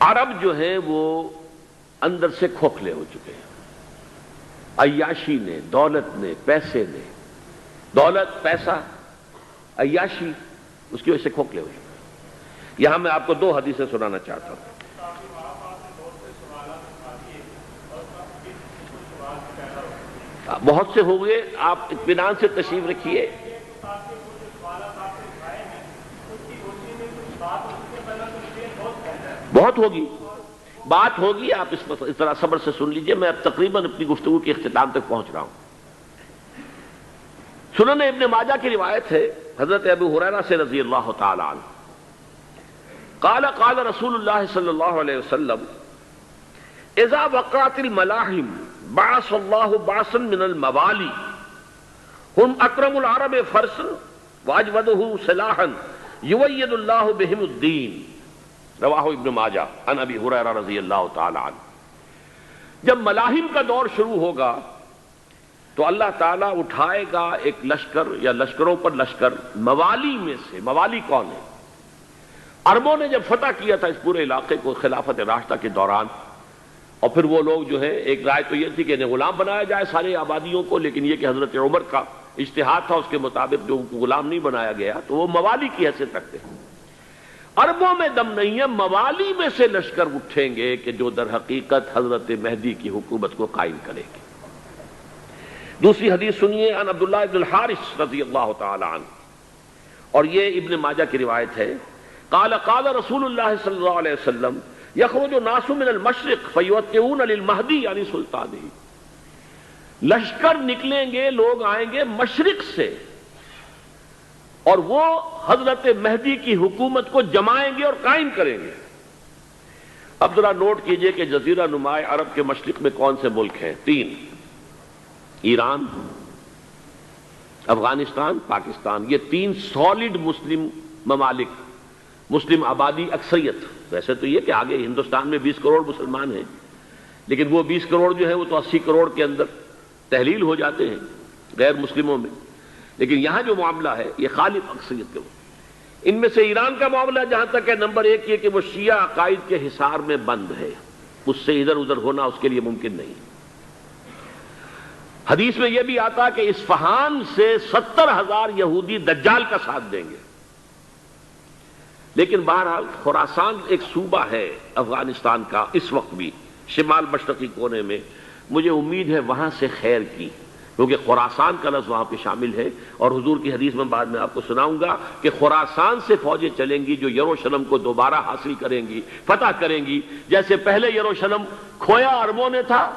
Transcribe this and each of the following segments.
عرب جو ہیں وہ اندر سے کھوکھلے ہو چکے ہیں، عیاشی نے، دولت نے، پیسے نے، دولت، پیسہ، عیاشی، اس کی وجہ سے کھوکھلے ہو چکے ہیں۔ یہاں میں آپ کو دو حدیثیں سنانا چاہتا ہوں۔ بہت سے ہو گئے، آپ اطمینان سے تشریف رکھیے۔ بہت ہوگی، بات ہوگی، آپ اس طرح صبر سے سن لیجئے۔ میں اب تقریباً اپنی گفتگو کے اختتام تک پہنچ رہا ہوں۔ سنن ابن ماجہ کی روایت ہے حضرت ابو ہریرہ سے رضی اللہ تعالی عنہ، قال قال رسول اللہ صلی اللہ علیہ وسلم اذا وقعت الملاحم بعث اللہ بعثا من الموالی هم اکرم العرب فرسا واجودہ سلاحا یوید اللہ بہم الدین، رواہ ابن ماجہ عن ابی ہریرہ رضی اللہ تعالی عنہ۔ جب ملاحم کا دور شروع ہوگا تو اللہ تعالیٰ اٹھائے گا ایک لشکر یا لشکروں پر لشکر موالی میں سے۔ موالی کون ہے؟ عربوں نے جب فتح کیا تھا اس پورے علاقے کو خلافت راشدہ کے دوران، اور پھر وہ لوگ جو ہے، ایک رائے تو یہ تھی کہ انہیں غلام بنایا جائے سارے آبادیوں کو، لیکن یہ کہ حضرت عمر کا اجتہاد تھا، اس کے مطابق جو ان کو غلام نہیں بنایا گیا تو وہ موالی کی حیثیت رکھتے ہیں۔ عربوں میں دم نہیں ہے، موالی میں سے لشکر اٹھیں گے کہ جو در حقیقت حضرت مہدی کی حکومت کو قائم کرے گے۔ دوسری حدیث سنیے، عن عبداللہ بن الحارث رضی اللہ تعالی عنہ، اور یہ ابن ماجہ کی روایت ہے، قال قال رسول اللہ صلی اللہ علیہ وسلم یخرج الناس من المشرق فیوطئون للمہدی یعنی سلطانہ، لشکر نکلیں گے، لوگ آئیں گے مشرق سے، اور وہ حضرت مہدی کی حکومت کو جمائیں گے اور قائم کریں گے۔ اب ذرا نوٹ کیجئے کہ جزیرہ نما عرب کے مشرق میں کون سے ملک ہیں؟ تین: ایران، افغانستان، پاکستان۔ یہ تین سالڈ مسلم ممالک، مسلم آبادی اکثریت۔ ویسے تو یہ کہ آگے ہندوستان میں 20 کروڑ مسلمان ہیں، لیکن وہ 20 کروڑ جو ہے وہ تو 80 کروڑ کے اندر تحلیل ہو جاتے ہیں غیر مسلموں میں، لیکن یہاں جو معاملہ ہے یہ خالص اکثریت کے۔ ان میں سے ایران کا معاملہ جہاں تک ہے، نمبر 1 یہ کہ وہ شیعہ عقائد کے حصار میں بند ہے، اس سے ادھر ادھر ہونا اس کے لیے ممکن نہیں۔ حدیث میں یہ بھی آتا کہ اصفہان سے 70,000 یہودی دجال کا ساتھ دیں گے۔ لیکن بہرحال خراسان ایک صوبہ ہے افغانستان کا اس وقت بھی شمال مشرقی کونے میں، مجھے امید ہے وہاں سے خیر کی، کیونکہ خراسان کا لفظ وہاں پہ شامل ہے، اور حضور کی حدیث میں بعد میں آپ کو سناؤں گا کہ خراسان سے فوجیں چلیں گی جو یروشلم کو دوبارہ حاصل کریں گی، فتح کریں گی۔ جیسے پہلے یروشلم کھویا عربوں نے تھا،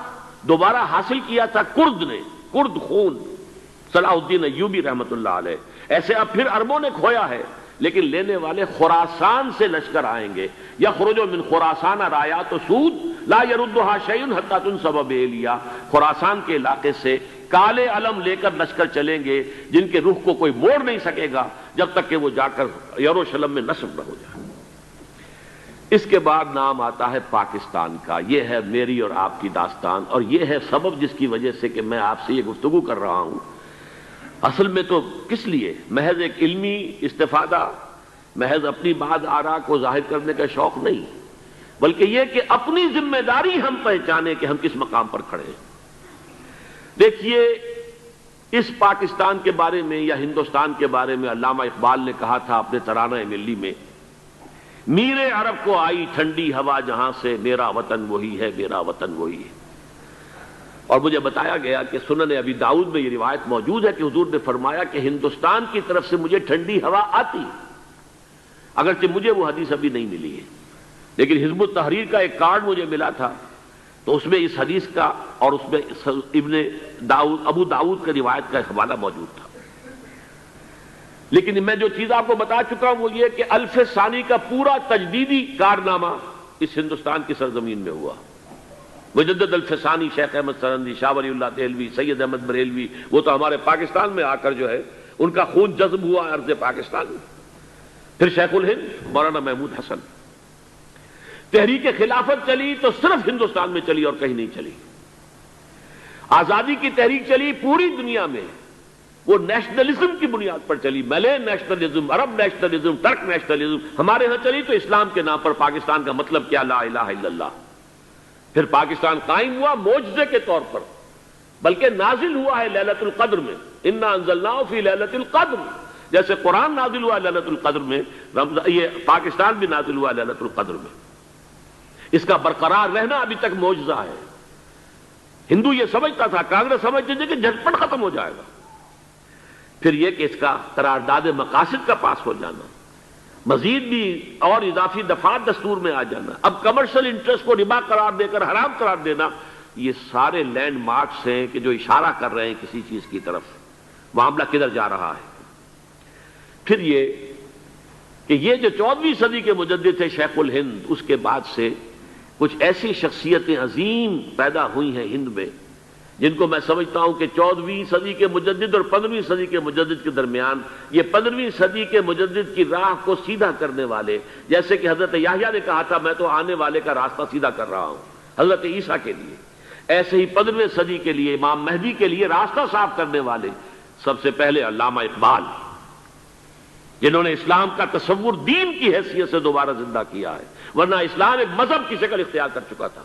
دوبارہ حاصل کیا تھا کرد نے، کرد خون صلاح الدین ایوبی رحمت اللہ علیہ، ایسے اب پھر عربوں نے کھویا ہے، لیکن لینے والے خراسان سے لشکر آئیں گے۔ یخرج من خراسان رایات سود لا یردھا شیء حتی تنصب بإیلیا، خراسان کے علاقے سے کالے علم لے کر لشکر چلیں گے جن کے رخ کو کوئی موڑ نہیں سکے گا جب تک کہ وہ جا کر یروشلم میں نصب نہ ہو جائے۔ اس کے بعد نام آتا ہے پاکستان کا۔ یہ ہے میری اور آپ کی داستان، اور یہ ہے سبب جس کی وجہ سے کہ میں آپ سے یہ گفتگو کر رہا ہوں۔ اصل میں تو کس لیے؟ محض ایک علمی استفادہ، محض اپنی بات آراء کو ظاہر کرنے کا شوق نہیں، بلکہ یہ کہ اپنی ذمہ داری ہم پہچانیں کہ ہم کس مقام پر کھڑے ہیں۔ دیکھیے، اس پاکستان کے بارے میں یا ہندوستان کے بارے میں علامہ اقبال نے کہا تھا اپنے ترانہ ملی میں، میرے عرب کو آئی ٹھنڈی ہوا جہاں سے، میرا وطن وہی ہے، میرا وطن وہی ہے۔ اور مجھے بتایا گیا کہ سنن ابی داؤد میں یہ روایت موجود ہے کہ حضور نے فرمایا کہ ہندوستان کی طرف سے مجھے ٹھنڈی ہوا آتی، اگرچہ مجھے وہ حدیث ابھی نہیں ملی ہے، لیکن حزب التحریر کا ایک کارڈ مجھے ملا تھا، تو اس میں اس حدیث کا اور اس میں ابو داؤد کا روایت کا حوالہ موجود تھا۔ لیکن میں جو چیز آپ کو بتا چکا ہوں وہ یہ کہ الف ثانی کا پورا تجدیدی کارنامہ اس ہندوستان کی سرزمین میں ہوا۔ مجدد الف ثانی شیخ احمد سرندی، شاہ ولی اللہ دہلوی، سید احمد بریلوی، وہ تو ہمارے پاکستان میں آ کر جو ہے ان کا خون جذب ہوا ارض پاکستان میں۔ پھر شیخ الہند مولانا محمود حسن۔ تحریک خلافت چلی تو صرف ہندوستان میں چلی اور کہیں نہیں چلی۔ آزادی کی تحریک چلی پوری دنیا میں، وہ نیشنلزم کی بنیاد پر چلی، ملے نیشنلزم، عرب نیشنلزم، ٹرک نیشنلزم. ہمارے ہاں چلی تو اسلام کے نام پر پاکستان کا مطلب کیا؟ لا الہ الا اللہ. پھر پاکستان قائم ہوا معجزے کے طور پر، بلکہ نازل ہوا ہے لیلۃ القدر میں. انا انزلناہ فی لیلۃ القدر، جیسے قرآن نازل ہوا لیلۃ القدر میں، یہ پاکستان بھی نازل ہوا لیلۃ القدر میں. اس کا برقرار رہنا ابھی تک معجزہ ہے. ہندو یہ سمجھتا تھا، کانگریس سمجھتی تھی کہ جھٹپٹ ختم ہو جائے گا. پھر یہ کہ اس کا قرارداد مقاصد کا پاس ہو جانا، مزید بھی اور اضافی دفعات دستور میں آ جانا، اب کمرشل انٹرسٹ کو ربا قرار دے کر حرام قرار دینا، یہ سارے لینڈ مارکس ہیں کہ جو اشارہ کر رہے ہیں کسی چیز کی طرف. معاملہ کدھر جا رہا ہے؟ پھر یہ کہ یہ جو 14ویں صدی کے مجدد تھے شیخ الہند، اس کے بعد سے کچھ ایسی شخصیتیں عظیم پیدا ہوئی ہیں ہند میں، جن کو میں سمجھتا ہوں کہ 14ویں صدی کے مجدد اور 15ویں صدی کے مجدد کے درمیان یہ 15ویں صدی کے مجدد کی راہ کو سیدھا کرنے والے، جیسے کہ حضرت یحییٰ نے کہا تھا میں تو آنے والے کا راستہ سیدھا کر رہا ہوں حضرت عیسیٰ کے لیے، ایسے ہی 15ویں صدی کے لیے امام مہدی کے لیے راستہ صاف کرنے والے سب سے پہلے علامہ اقبال، جنہوں نے اسلام کا تصور دین کی حیثیت سے دوبارہ زندہ کیا ہے، ورنہ اسلام ایک مذہب کی شکل اختیار کر چکا تھا.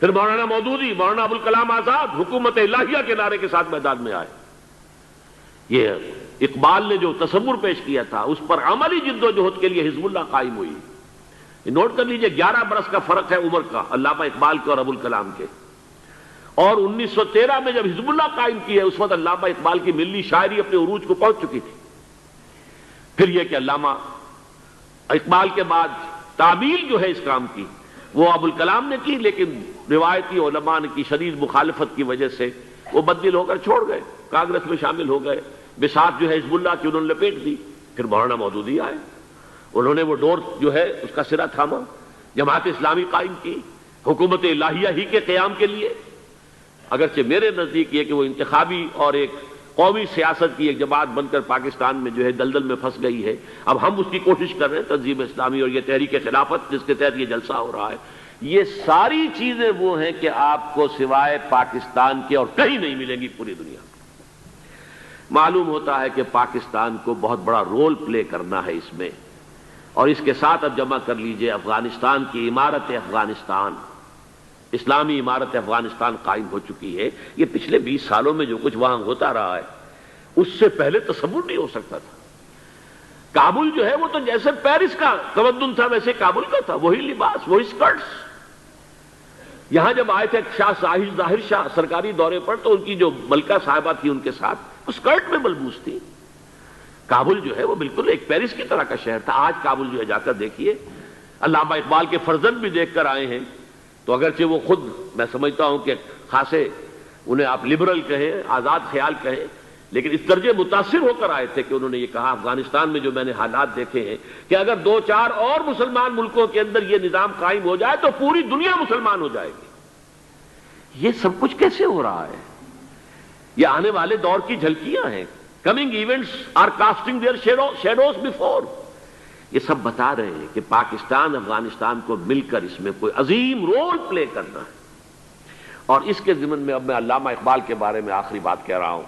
پھر مولانا مودودی، مولانا ابوالکلام آزاد حکومت الہیہ کے نعرے کے ساتھ میدان میں آئے. یہ اقبال نے جو تصور پیش کیا تھا اس پر عملی جد و جہد کے لیے حزب اللہ قائم ہوئی. نوٹ کر لیجئے 11 برس کا فرق ہے عمر کا علامہ اقبال کے اور ابوالکلام کے. اور 1913 میں جب حزب اللہ قائم کی ہے اس وقت علامہ اقبال کی ملی شاعری اپنے عروج کو پہنچ چکی تھی. پھر یہ کہ علامہ اقبال کے بعد تعمیل جو ہے اس کام کی وہ ابوالکلام نے کی، لیکن روایتی علماء کی شدید مخالفت کی وجہ سے وہ بددل ہو کر چھوڑ گئے، کانگریس میں شامل ہو گئے. بساط جو ہے حزب اللہ کی انہوں نے لپیٹ دی. پھر مولانا مودودی آئے، انہوں نے وہ ڈور جو ہے اس کا سرا تھاما، جماعت اسلامی قائم کی حکومت الہیہ ہی کے قیام کے لیے. اگرچہ میرے نزدیک یہ کہ وہ انتخابی اور ایک قومی سیاست کی ایک جماعت بن کر پاکستان میں جو ہے دلدل میں پھنس گئی ہے. اب ہم اس کی کوشش کر رہے ہیں، تنظیم اسلامی اور یہ تحریک خلافت جس کے تحت یہ جلسہ ہو رہا ہے. یہ ساری چیزیں وہ ہیں کہ آپ کو سوائے پاکستان کے اور کہیں نہیں ملیں گی پوری دنیا میں. معلوم ہوتا ہے کہ پاکستان کو بہت بڑا رول پلے کرنا ہے اس میں. اور اس کے ساتھ اب جمع کر لیجئے افغانستان کی عمارت افغانستان، اسلامی عمارت افغانستان قائم ہو چکی ہے. یہ پچھلے 20 سالوں میں جو کچھ وہاں ہوتا رہا ہے اس سے پہلے تصور نہیں ہو سکتا تھا. کابل جو ہے وہ تو جیسے پیرس کا تمدن تھا ویسے کابل کا تھا، وہی لباس، وہی سکرٹس. یہاں جب آئے تھے شاہ ظاہر شاہ سرکاری دورے پر تو ان کی جو ملکہ صاحبہ تھی ان کے ساتھ وہ سکرٹ میں ملبوس تھی. کابل جو ہے وہ بالکل ایک پیرس کی طرح کا شہر تھا. آج کابل جو ہے جا کر دیکھیے، علامہ اقبال کے فرزند بھی دیکھ کر آئے ہیں تو اگرچہ وہ خود میں سمجھتا ہوں کہ خاصے انہیں آپ لبرل کہیں، آزاد خیال کہیں، لیکن اس درجے متاثر ہو کر آئے تھے کہ انہوں نے یہ کہا افغانستان میں جو میں نے حالات دیکھے ہیں کہ اگر 2-4 اور مسلمان ملکوں کے اندر یہ نظام قائم ہو جائے تو پوری دنیا مسلمان ہو جائے گی. یہ سب کچھ کیسے ہو رہا ہے؟ یہ آنے والے دور کی جھلکیاں ہیں. Coming events are casting their shadows before. یہ سب بتا رہے ہیں کہ پاکستان افغانستان کو مل کر اس میں کوئی عظیم رول پلے کرنا ہے. اور اس کے ضمن میں اب میں علامہ اقبال کے بارے میں آخری بات کہہ رہا ہوں.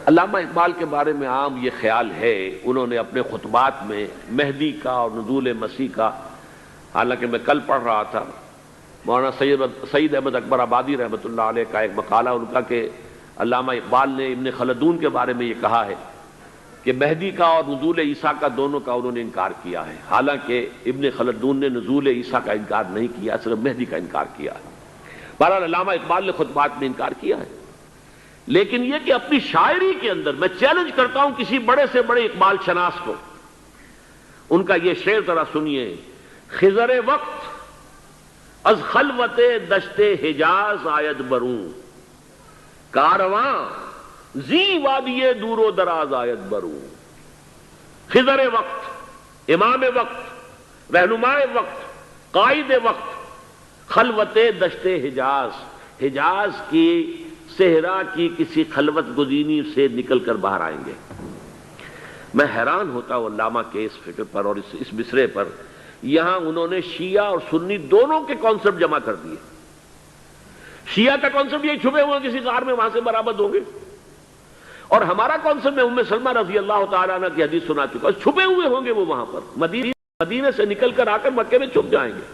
علامہ اقبال کے بارے میں عام یہ خیال ہے، انہوں نے اپنے خطبات میں مہدی کا اور نزول مسیح کا، حالانکہ میں کل پڑھ رہا تھا مولانا سعید احمد اکبر آبادی رحمۃ اللہ علیہ کا ایک مقالہ ان کا کہ علامہ اقبال نے ابن خلدون کے بارے میں یہ کہا ہے کہ مہدی کا اور نزول عیسیٰ کا دونوں کا انہوں نے انکار کیا ہے. حالانکہ ابن خلدون نے نزول عیسیٰ کا انکار نہیں کیا، صرف مہدی کا انکار کیا ہے. بہرحال علامہ اقبال نے خطبات میں انکار کیا ہے. لیکن یہ کہ اپنی شاعری کے اندر میں چیلنج کرتا ہوں کسی بڑے سے بڑے اقبال شناس کو، ان کا یہ شعر ذرا سنیے. خضر وقت از خلوت دشت حجاز آید بروں، کارواں زی وادی دور و دراز آید بروں. خضر وقت، امام وقت، رہنمائے وقت، قائد وقت، خلوت دشت حجاز، حجاز کی صحرا کی کسی خلوت گزینی سے نکل کر باہر آئیں گے. میں حیران ہوتا ہوں علامہ کے اس فکر پر اور اس مصرے پر. یہاں انہوں نے شیعہ اور سنی دونوں کے کانسیپٹ جمع کر دیے. شیعہ کا کانسیپٹ یہ چھپے ہوئے کسی غار میں وہاں سے برآمد ہوں گے، اور ہمارا کون سا، میں ام سلمہ رضی اللہ تعالیٰ عنہ کی حدیث سنا چکا، چھپے ہوئے ہوں گے وہ وہاں پر، مدینے سے نکل کر آ کر مکے میں چھپ جائیں گے۔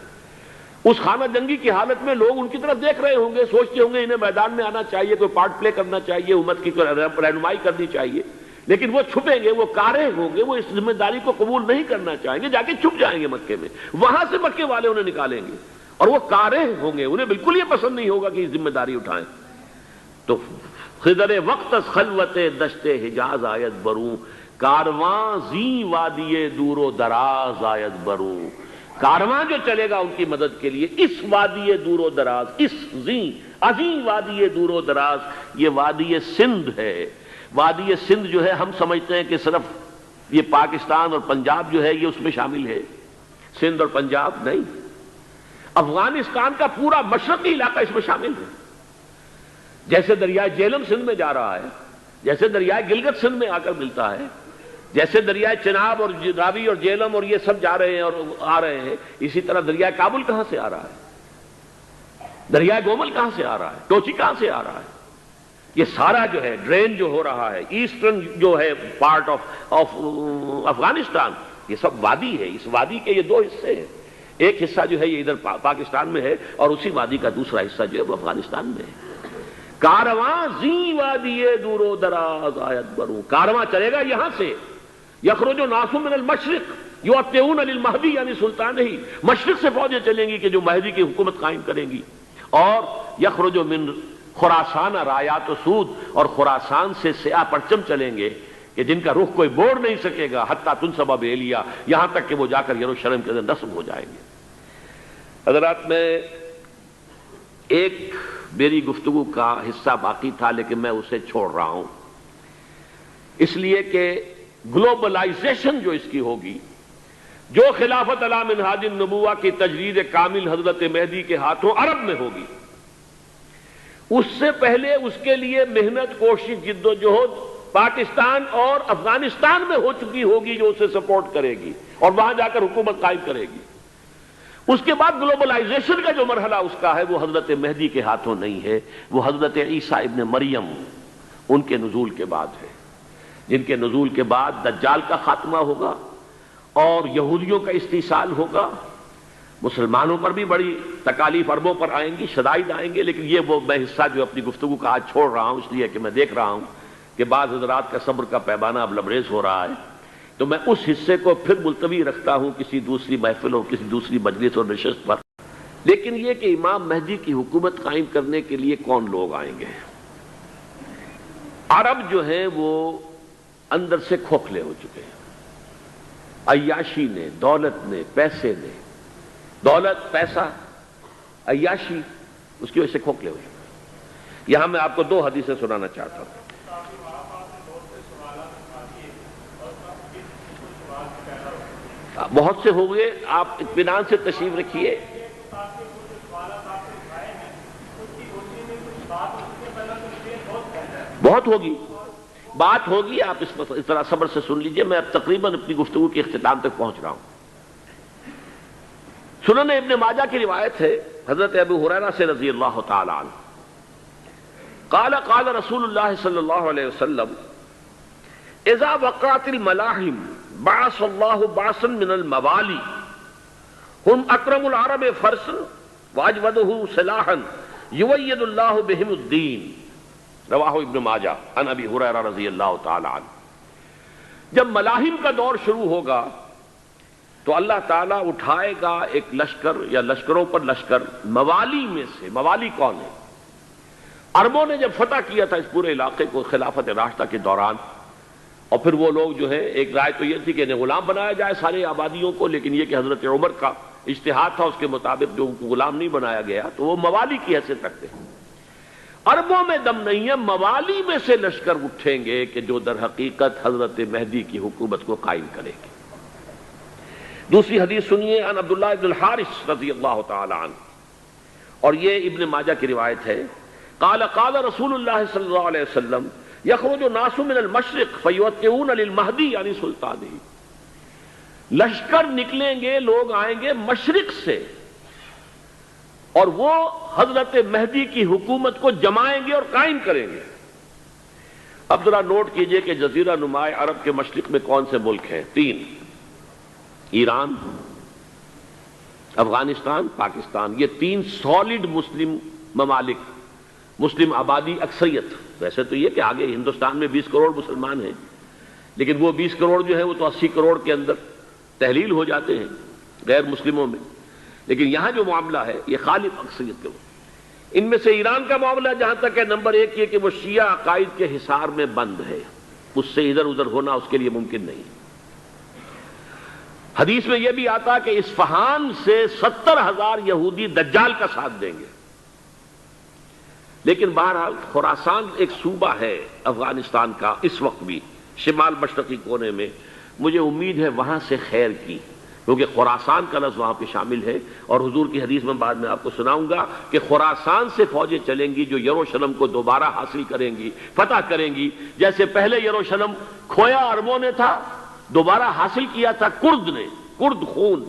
اس خانہ جنگی کی حالت میں لوگ ان کی طرف دیکھ رہے ہوں گے، سوچتے ہوں گے انہیں میدان میں آنا چاہیے، کوئی پارٹ پلے کرنا چاہیے، امت کی رہنمائی کرنی چاہیے، لیکن وہ چھپیں گے، وہ کارے ہوں گے، وہ اس ذمہ داری کو قبول نہیں کرنا چاہیں گے، جا کے چھپ جائیں گے مکے میں، وہاں سے مکے والے انہیں نکالیں گے، اور وہ کارے ہوں گے، انہیں بالکل یہ پسند نہیں ہوگا کہ یہ ذمہ داری اٹھائیں۔ تو خضر وقت از خلوت دشت حجاز آیت بروں، کارواں زی وادی دور و دراز آیت بروں، کارواں جو چلے گا ان کی مدد کے لیے اس وادی دور و دراز، اس عظیم وادی دور و دراز، یہ وادی سندھ ہے۔ وادی سندھ جو ہے ہم سمجھتے ہیں کہ صرف یہ پاکستان اور پنجاب جو ہے یہ اس میں شامل ہے، سندھ اور پنجاب نہیں، افغانستان کا پورا مشرقی علاقہ اس میں شامل ہے۔ جیسے دریائے جیلم سندھ میں جا رہا ہے، جیسے دریائے گلگت سندھ میں آ کر ملتا ہے، جیسے دریائے چناب اور راوی اور جیلم اور یہ سب جا رہے ہیں اور آ رہے ہیں، اسی طرح دریائے کابل کہاں سے آ رہا ہے، دریائے گومل کہاں سے آ رہا ہے، ٹوچی کہاں سے آ رہا ہے، یہ سارا جو ہے ڈرین جو ہو رہا ہے، ایسٹرن جو ہے پارٹ آف افغانستان، یہ سب وادی ہے۔ اس وادی کے یہ دو حصے ہیں، ایک حصہ جو ہے یہ ادھر پاکستان میں ہے، اور اسی وادی کا دوسرا حصہ جو ہے وہ افغانستان میں ہے۔ کارواں زی وادی دور و دراز آیت بروں، کارواں چلے گا یہاں سے، یخرج ناس من المشرق یؤتون للمہدی یعنی سلطان ہی، مشرق سے فوجیں چلیں گی کہ جو مہدی کی حکومت قائم کریں گی، اور یخرج من خراسان رایات و سود، اور خراسان سے سیاہ پرچم چلیں گے کہ جن کا رخ کوئی موڑ نہیں سکے گا، حتیٰ تنصب بإیلیا، یہاں تک کہ وہ جا کر یروشلم کے اندر نصب ہو جائیں گے۔ حضرات، میں ایک میری گفتگو کا حصہ باقی تھا لیکن میں اسے چھوڑ رہا ہوں، اس لیے کہ گلوبلائزیشن جو اس کی ہوگی، جو خلافت علی منہاج النبوہ کی تجدید کامل حضرت مہدی کے ہاتھوں عرب میں ہوگی، اس سے پہلے اس کے لیے محنت، کوشش، جد و جہد پاکستان اور افغانستان میں ہو چکی ہوگی جو اسے سپورٹ کرے گی اور وہاں جا کر حکومت قائم کرے گی۔ اس کے بعد گلوبلائزیشن کا جو مرحلہ اس کا ہے وہ حضرت مہدی کے ہاتھوں نہیں ہے، وہ حضرت عیسیٰ ابن مریم ان کے نزول کے بعد ہے، جن کے نزول کے بعد دجال کا خاتمہ ہوگا اور یہودیوں کا استحصال ہوگا، مسلمانوں پر بھی بڑی تکالیف عربوں پر آئیں گی، شدائد آئیں گے، لیکن یہ وہ میں حصہ جو اپنی گفتگو کا آج چھوڑ رہا ہوں اس لیے کہ میں دیکھ رہا ہوں کہ بعض حضرات کا صبر کا پیمانہ اب لبریز ہو رہا ہے، تو میں اس حصے کو پھر ملتوی رکھتا ہوں کسی دوسری محفل اور کسی دوسری مجلس اور نشست پر۔ لیکن یہ کہ امام مہدی کی حکومت قائم کرنے کے لیے کون لوگ آئیں گے؟ عرب جو ہیں وہ اندر سے کھوکھلے ہو چکے ہیں، عیاشی نے، دولت نے، پیسے نے، دولت، پیسہ، عیاشی، اس کی وجہ سے کھوکھلے ہو چکے ہیں۔ یہاں میں آپ کو دو حدیثیں سنانا چاہتا ہوں۔ بہت سے ہو گئے، آپ اطمینان سے تشریف رکھیے۔ بہت ہوگی، بات ہوگی، آپ اس طرح صبر سے سن لیجئے، میں اب تقریباً اپنی گفتگو کے اختتام تک پہنچ رہا ہوں۔ سنن ابن ماجہ کی روایت ہے حضرت ابو ہریرہ سے رضی اللہ تعالی عنہ، قال قال رسول اللہ صلی اللہ علیہ وسلم اذا وقعت الملاحم بعث اللہ بعثا من الموالی ہم اکرم العرب فرسا واجودہ سلاحا یوید اللہ بہم الدین، رواہ ابن ماجہ عن ابی ہریرہ رضی اللہ تعالی عنہ۔ جب ملاحم کا دور شروع ہوگا تو اللہ تعالیٰ اٹھائے گا ایک لشکر یا لشکروں پر لشکر موالی میں سے۔ موالی کون ہے؟ عربوں نے جب فتح کیا تھا اس پورے علاقے کو خلافت راشدہ کے دوران، اور پھر وہ لوگ جو ہے، ایک رائے تو یہ تھی کہ انہیں غلام بنایا جائے سارے آبادیوں کو، لیکن یہ کہ حضرت عمر کا اجتہاد تھا، اس کے مطابق جو ان کو غلام نہیں بنایا گیا تو وہ موالی کی حیثیت رکھتے ہیں۔ عربوں میں دم نہیں ہے، موالی میں سے لشکر اٹھیں گے کہ جو در حقیقت حضرت مہدی کی حکومت کو قائم کرے گے۔ دوسری حدیث سنیے، عن عبداللہ ابن الحارث رضی اللہ تعالی عنہ، اور یہ ابن ماجہ کی روایت ہے، قال قال رسول اللہ صلی اللہ علیہ وسلم یخرج الناس من المشرق فیوطئون للمہدی یعنی سلطانہ، لشکر نکلیں گے، لوگ آئیں گے مشرق سے اور وہ حضرت مہدی کی حکومت کو جمائیں گے اور قائم کریں گے۔ اب ذرا نوٹ کیجئے کہ جزیرہ نما عرب کے مشرق میں کون سے ملک ہیں؟ 3: ایران، افغانستان، پاکستان۔ یہ 3 سالڈ مسلم ممالک، مسلم آبادی اکثریت۔ ویسے تو یہ کہ آگے ہندوستان میں 20 کروڑ مسلمان ہیں، لیکن وہ 20 کروڑ جو ہے وہ تو 80 کروڑ کے اندر تحلیل ہو جاتے ہیں غیر مسلموں میں، لیکن یہاں جو معاملہ ہے یہ غالب اکثریت کے وہ۔ ان میں سے ایران کا معاملہ جہاں تک ہے، نمبر 1 یہ کہ وہ شیعہ عقائد کے حصار میں بند ہے، اس سے ادھر ادھر ہونا اس کے لیے ممکن نہیں۔ حدیث میں یہ بھی آتا کہ اصفہان سے 70,000 یہودی دجال کا ساتھ دیں گے، لیکن بہرحال خراسان ایک صوبہ ہے افغانستان کا اس وقت بھی شمال مشرقی کونے میں، مجھے امید ہے وہاں سے خیر کی، کیونکہ خراسان کا لفظ وہاں پہ شامل ہے، اور حضور کی حدیث میں بعد میں آپ کو سناؤں گا کہ خراسان سے فوجیں چلیں گی جو یروشلم کو دوبارہ حاصل کریں گی، فتح کریں گی، جیسے پہلے یروشلم کھویا عربوں نے تھا، دوبارہ حاصل کیا تھا کرد نے، کرد خون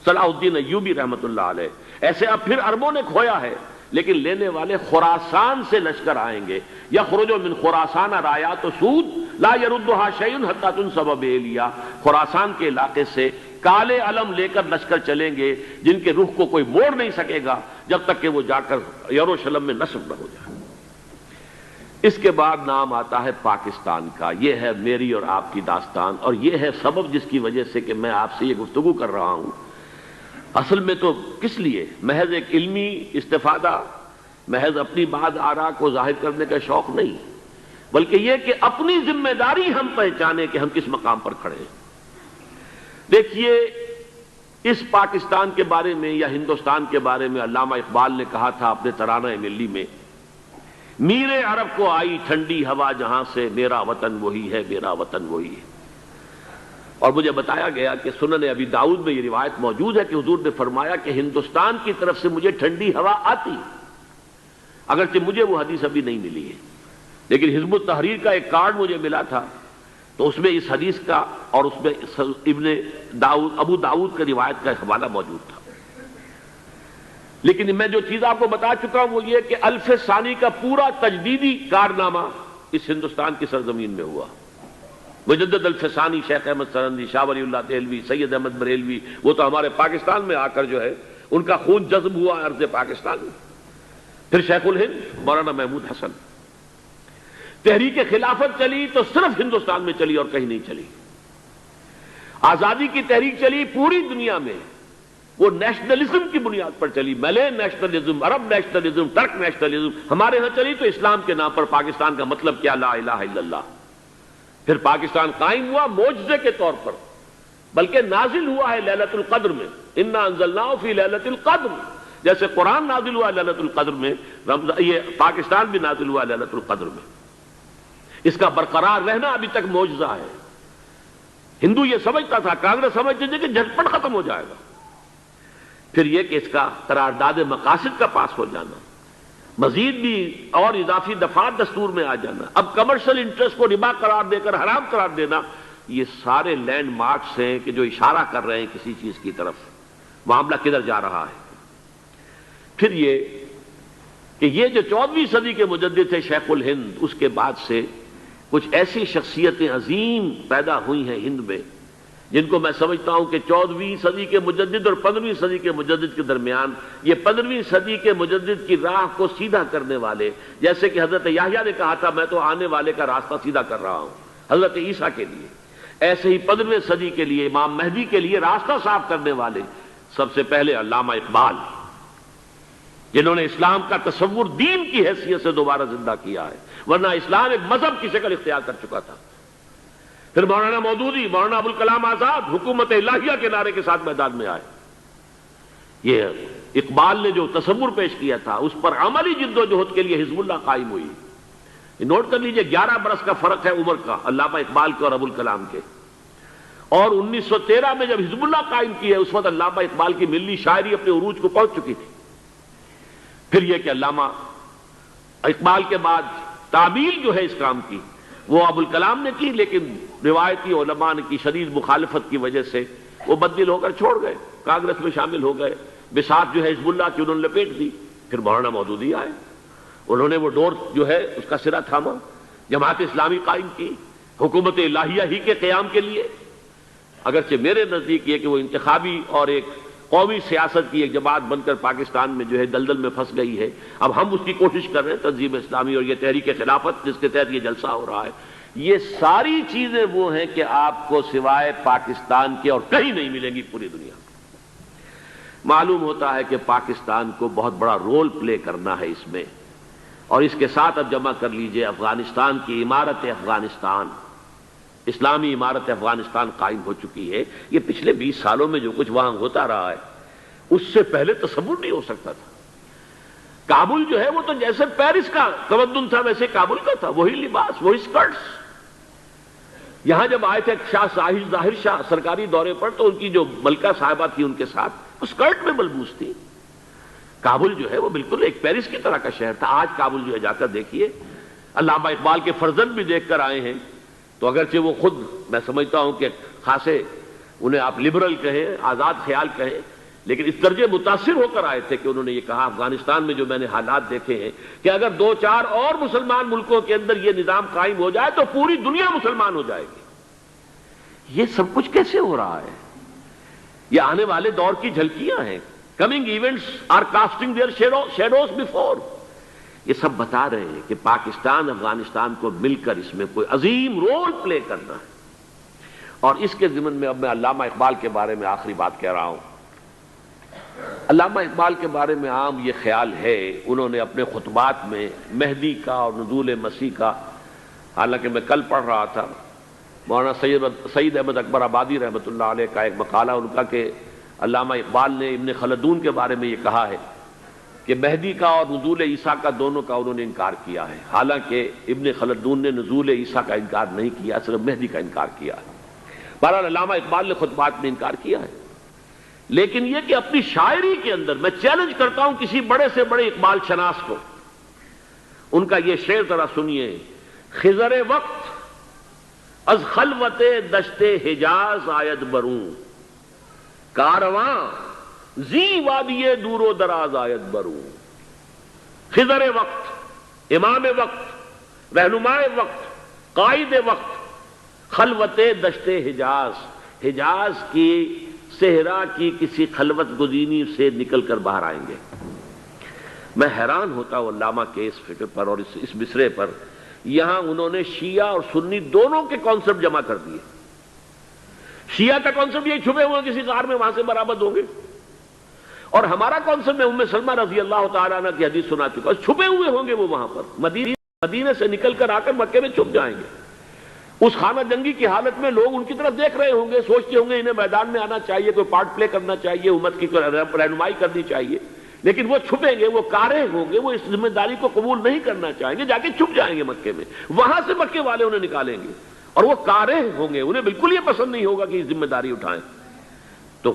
صلاح الدین ایوبی رحمت اللہ علیہ، ایسے اب پھر عربوں نے کھویا ہے، لیکن لینے والے خراسان سے لشکر آئیں گے۔ یخرج من خراسان رایات سود لا یردھا شیء حتی تنصب بإیلیا، خراسان کے علاقے سے کالے علم لے کر لشکر چلیں گے جن کے رخ کو کوئی موڑ نہیں سکے گا جب تک کہ وہ جا کر یروشلم میں نصب نہ ہو جائے۔ اس کے بعد نام آتا ہے پاکستان کا۔ یہ ہے میری اور آپ کی داستان، اور یہ ہے سبب جس کی وجہ سے کہ میں آپ سے یہ گفتگو کر رہا ہوں۔ اصل میں تو کس لیے؟ محض ایک علمی استفادہ، محض اپنی بات آراء کو ظاہر کرنے کا شوق نہیں، بلکہ یہ کہ اپنی ذمہ داری ہم پہچانیں کہ ہم کس مقام پر کھڑے ہیں۔ دیکھیے، اس پاکستان کے بارے میں یا ہندوستان کے بارے میں علامہ اقبال نے کہا تھا اپنے ترانہ ملی میں، میرے عرب کو آئی ٹھنڈی ہوا جہاں سے، میرا وطن وہی ہے، میرا وطن وہی ہے۔ اور مجھے بتایا گیا کہ سنن ابی داؤد میں یہ روایت موجود ہے کہ حضور نے فرمایا کہ ہندوستان کی طرف سے مجھے ٹھنڈی ہوا آتی، اگرچہ مجھے وہ حدیث ابھی نہیں ملی ہے، لیکن حزب التحریر کا ایک کارڈ مجھے ملا تھا، تو اس میں اس حدیث کا اور اس میں ابو داؤد کا روایت کا حوالہ موجود تھا۔ لیکن میں جو چیز آپ کو بتا چکا ہوں وہ یہ کہ الف ثانی کا پورا تجدیدی کارنامہ اس ہندوستان کی سرزمین میں ہوا۔ مجدد الف ثانی شیخ احمد سرندی، شاہ ولی اللہ دہلوی، سید احمد بریلوی، وہ تو ہمارے پاکستان میں آ کر جو ہے ان کا خون جذب ہوا ارض پاکستان میں۔ پھر شیخ الہند مولانا محمود حسن۔ تحریک خلافت چلی تو صرف ہندوستان میں چلی اور کہیں نہیں چلی۔ آزادی کی تحریک چلی پوری دنیا میں، وہ نیشنلزم کی بنیاد پر چلی، ملے نیشنلزم، عرب نیشنلزم، ٹرک نیشنلزم۔ ہمارے ہاں چلی تو اسلام کے نام پر، پاکستان کا مطلب کیا؟ لا الہ الا اللہ۔ پھر پاکستان قائم ہوا معجزے کے طور پر، بلکہ نازل ہوا ہے لیلۃ القدر میں، انا انزلناہ فی لیلۃ القدر، جیسے قرآن نازل ہوا لیلۃ القدر میں، یہ پاکستان بھی نازل ہوا لیلۃ القدر میں۔ اس کا برقرار رہنا ابھی تک معجزہ ہے۔ ہندو یہ سمجھتا تھا، کانگریس سمجھتی تھی کہ جھٹپٹ ختم ہو جائے گا۔ پھر یہ کہ اس کا قرارداد مقاصد کا پاس ہو جانا، مزید بھی اور اضافی دفعات دستور میں آ جانا، اب کمرشل انٹرسٹ کو ربا قرار دے کر حرام قرار دینا، یہ سارے لینڈ مارکس ہیں کہ جو اشارہ کر رہے ہیں کسی چیز کی طرف، معاملہ کدھر جا رہا ہے۔ پھر یہ کہ یہ جو 14ویں صدی کے مجدد تھے شیخ الہند، اس کے بعد سے کچھ ایسی شخصیتیں عظیم پیدا ہوئی ہیں ہند میں، جن کو میں سمجھتا ہوں کہ 14ویں صدی کے مجدد اور 15ویں صدی کے مجدد کے درمیان، یہ 15ویں صدی کے مجدد کی راہ کو سیدھا کرنے والے، جیسے کہ حضرت یحییٰ نے کہا تھا میں تو آنے والے کا راستہ سیدھا کر رہا ہوں حضرت عیسیٰ کے لیے، ایسے ہی 15ویں صدی کے لیے امام مہدی کے لیے راستہ صاف کرنے والے سب سے پہلے علامہ اقبال، جنہوں نے اسلام کا تصور دین کی حیثیت سے دوبارہ زندہ کیا ہے، ورنہ اسلام ایک مذہب کی شکل اختیار کر چکا تھا۔ پھر مولانا مودودی، مولانا ابوالکلام آزاد حکومت الہیہ کے نعرے کے ساتھ میدان میں آئے۔ یہ اقبال نے جو تصور پیش کیا تھا اس پر عملی جد و جہد کے لیے حزب اللہ قائم ہوئی۔ نوٹ کر لیجئے 11 برس کا فرق ہے عمر کا علامہ اقبال کے اور ابوالکلام کے، اور 1913 میں جب حزب اللہ قائم کی ہے اس وقت علامہ اقبال کی ملی شاعری اپنے عروج کو پہنچ چکی تھی۔ پھر یہ کہ علامہ اقبال کے بعد تعمیل جو ہے اس کام کی وہ ابوالکلام نے کی، لیکن روایتی علماء کی شدید مخالفت کی وجہ سے وہ بددل ہو کر چھوڑ گئے، کانگریس میں شامل ہو گئے، بساط جو ہے حزب اللہ کی انہوں نے لپیٹ دی۔ پھر مولانا مودودی آئے، انہوں نے وہ ڈور جو ہے اس کا سرا تھاما، جماعت اسلامی قائم کی حکومت الہیہ ہی کے قیام کے لیے. اگرچہ میرے نزدیک یہ کہ وہ انتخابی اور ایک قومی سیاست کی ایک جماعت بن کر پاکستان میں جو ہے دلدل میں پھنس گئی ہے. اب ہم اس کی کوشش کر رہے ہیں تنظیم اسلامی اور یہ تحریک خلافت جس کے تحت یہ جلسہ ہو رہا ہے. یہ ساری چیزیں وہ ہیں کہ آپ کو سوائے پاکستان کے اور کہیں نہیں ملیں گی پوری دنیا میں. معلوم ہوتا ہے کہ پاکستان کو بہت بڑا رول پلے کرنا ہے اس میں. اور اس کے ساتھ اب جمع کر لیجئے افغانستان کی عمارت افغانستان، اسلامی عمارت افغانستان قائم ہو چکی ہے. یہ پچھلے 20 سالوں میں جو کچھ وہاں ہوتا رہا ہے اس سے پہلے تصور نہیں ہو سکتا تھا. کابل جو ہے وہ تو جیسے پیرس کا تمدن تھا ویسے کابل کا تھا. وہی لباس، وہی سکرٹس. یہاں جب آئے تھے شاہ ظاہر شاہ سرکاری دورے پر تو ان کی جو ملکہ صاحبہ تھی ان کے ساتھ وہ سکرٹ میں ملبوس تھی. کابل جو ہے وہ بالکل ایک پیرس کی طرح کا شہر تھا. آج کابل جو ہے جا کر دیکھیے. علامہ اقبال کے فرزند بھی دیکھ کر آئے ہیں تو اگرچہ وہ خود میں سمجھتا ہوں کہ خاصے انہیں آپ لبرل کہیں، آزاد خیال کہیں، لیکن اس درجے متاثر ہو کر آئے تھے کہ انہوں نے یہ کہا افغانستان میں جو میں نے حالات دیکھے ہیں کہ اگر 2-4 اور مسلمان ملکوں کے اندر یہ نظام قائم ہو جائے تو پوری دنیا مسلمان ہو جائے گی. یہ سب کچھ کیسے ہو رہا ہے؟ یہ آنے والے دور کی جھلکیاں ہیں. Coming events are casting their shadows before. یہ سب بتا رہے ہیں کہ پاکستان افغانستان کو مل کر اس میں کوئی عظیم رول پلے کرنا ہے. اور اس کے ضمن میں اب میں علامہ اقبال کے بارے میں آخری بات کہہ رہا ہوں. علامہ اقبال کے بارے میں عام یہ خیال ہے، انہوں نے اپنے خطبات میں مہدی کا اور نزول مسیح کا، حالانکہ میں کل پڑھ رہا تھا مولانا سعید احمد اکبر آبادی رحمۃ اللہ علیہ کا ایک مقالہ ان کا کہ علامہ اقبال نے ابن خلدون کے بارے میں یہ کہا ہے کہ مہدی کا اور نزول عیسیٰ کا دونوں کا انہوں نے انکار کیا ہے. حالانکہ ابن خلدون نے نزول عیسیٰ کا انکار نہیں کیا، صرف مہدی کا انکار کیا ہے. بہرحال علامہ اقبال نے خطبات میں انکار کیا ہے. لیکن یہ کہ اپنی شاعری کے اندر میں چیلنج کرتا ہوں کسی بڑے سے بڑے اقبال شناس کو. ان کا یہ شعر ذرا سنیے. خضر وقت از خلوت دشت حجاز آید بروں، کارواں زی وادی دور و دراز آید بروں. خضر وقت، امام وقت، رہنمائے وقت، قائد وقت، خلوت دشت حجاز، حجاز کی صحرا کی کسی خلوت گزینی سے نکل کر باہر آئیں گے. میں حیران ہوتا ہوں علامہ کے اس فکر پر اور اس مصرے پر. یہاں انہوں نے شیعہ اور سنی دونوں کے کانسیپٹ جمع کر دیے. شیعہ کا کانسیپٹ یہ چھپے ہوئے کسی غار میں وہاں سے برآمد ہوں گے، اور ہمارا کانسیپٹ میں ام سلمہ رضی اللہ تعالیٰ عنہ کی حدیث سنا چکا، چھپے ہوئے ہوں گے وہ وہاں پر. مدینے سے نکل کر آ کر مکے میں چھپ جائیں گے. اس خانہ جنگی کی حالت میں لوگ ان کی طرف دیکھ رہے ہوں گے، سوچتے ہوں گے انہیں میدان میں آنا چاہیے، کوئی پارٹ پلے کرنا چاہیے، امت کی رہنمائی کرنی چاہیے. لیکن وہ چھپیں گے، وہ کارے ہوں گے، وہ اس ذمہ داری کو قبول نہیں کرنا چاہیں گے، جا کے چھپ جائیں گے مکے میں. وہاں سے مکے والے انہیں نکالیں گے اور وہ کارے ہوں گے، انہیں بالکل یہ پسند نہیں ہوگا کہ یہ ذمہ داری اٹھائیں. تو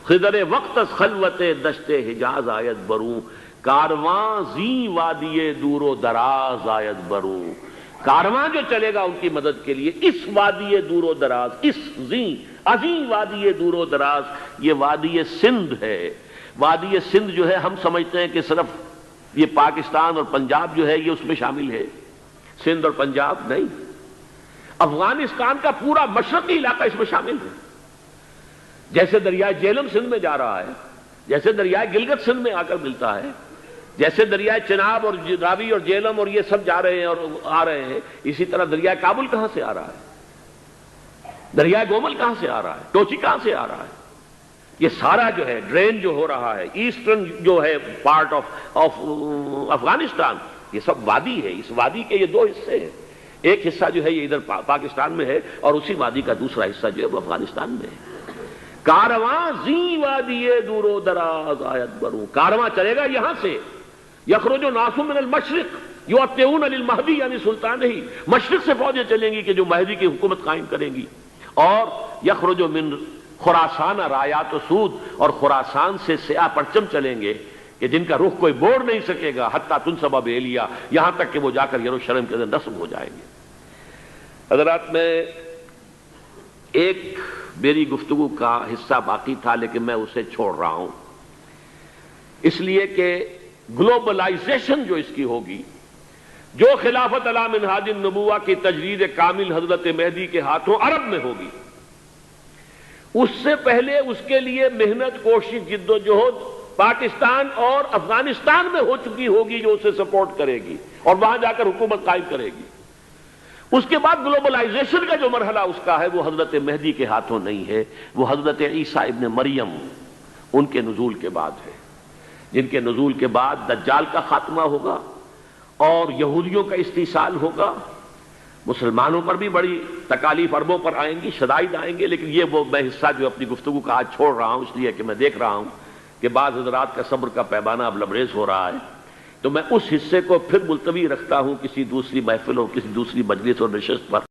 خضر وقت از خلوت دشت حجاز آید بروں، کارواں زی وادی دور و دراز آید بروں. کارواں جو چلے گا ان کی مدد کے لیے اس وادی دور و دراز، اس عظیم وادی دور و دراز، یہ وادی سندھ ہے. وادی سندھ جو ہے ہم سمجھتے ہیں کہ صرف یہ پاکستان اور پنجاب جو ہے یہ اس میں شامل ہے. سندھ اور پنجاب نہیں، افغانستان کا پورا مشرقی علاقہ اس میں شامل ہے. جیسے دریائے جیلم سندھ میں جا رہا ہے، جیسے دریائے گلگت سندھ میں آ کر ملتا ہے، جیسے دریائے چناب اور راوی اور جیلم اور یہ سب جا رہے ہیں اور آ رہے ہیں، اسی طرح دریائے کابل کہاں سے آ رہا ہے، دریائے گومل کہاں سے آ رہا ہے، ٹوچی کہاں سے آ رہا ہے. یہ سارا جو ہے ڈرین جو ہو رہا ہے، ایسٹرن جو ہے پارٹ آف افغانستان، یہ سب وادی ہے. اس وادی کے یہ 2 حصے ہیں. ایک حصہ جو ہے یہ ادھر پاکستان میں ہے اور اسی وادی کا دوسرا حصہ جو ہے وہ افغانستان میں ہے. کارواں زی وادی دور و دراز آیت بروں، کارواں چلے گا یہاں سے. یخرج ناس من المشرق یؤتون للمہدی، یعنی سلطان ہی مشرق سے فوجیں چلیں گی کہ جو مہدی کی حکومت قائم کریں گی. اور یخرج من خراسان رایات و سود، اور خراسان سے سیاہ پرچم چلیں گے کہ جن کا رخ کوئی موڑ نہیں سکے گا. حتیٰ تنصب بإلیہ، یہاں تک کہ وہ جا کر یروشلم کے اندر نصب ہو جائیں گے. حضرات، میں ایک میری گفتگو کا حصہ باقی تھا لیکن میں اسے چھوڑ رہا ہوں، اس لیے کہ گلوبلائزیشن جو اس کی ہوگی، جو خلافت علی منہاج النبوہ کی تجدید کامل حضرت مہدی کے ہاتھوں عرب میں ہوگی، اس سے پہلے اس کے لیے محنت، کوشش، جد و جہد پاکستان اور افغانستان میں ہو چکی ہوگی جو اسے سپورٹ کرے گی اور وہاں جا کر حکومت قائم کرے گی۔ اس کے بعد گلوبلائزیشن کا جو مرحلہ اس کا ہے وہ حضرت مہدی کے ہاتھوں نہیں ہے، وہ حضرت عیسیٰ ابن مریم ان کے نزول کے بعد ہے، جن کے نزول کے بعد دجال کا خاتمہ ہوگا اور یہودیوں کا استحصال ہوگا۔ مسلمانوں پر بھی بڑی تکالیف عربوں پر آئیں گی، شدائد آئیں گے، لیکن یہ وہ میں حصہ جو اپنی گفتگو کا آج چھوڑ رہا ہوں اس لیے کہ میں دیکھ رہا ہوں کہ بعض حضرات کا صبر کا پیمانہ اب لبریز ہو رہا ہے، تو میں اس حصے کو پھر ملتوی رکھتا ہوں کسی دوسری محفل اور کسی دوسری مجلس اور نشست پر۔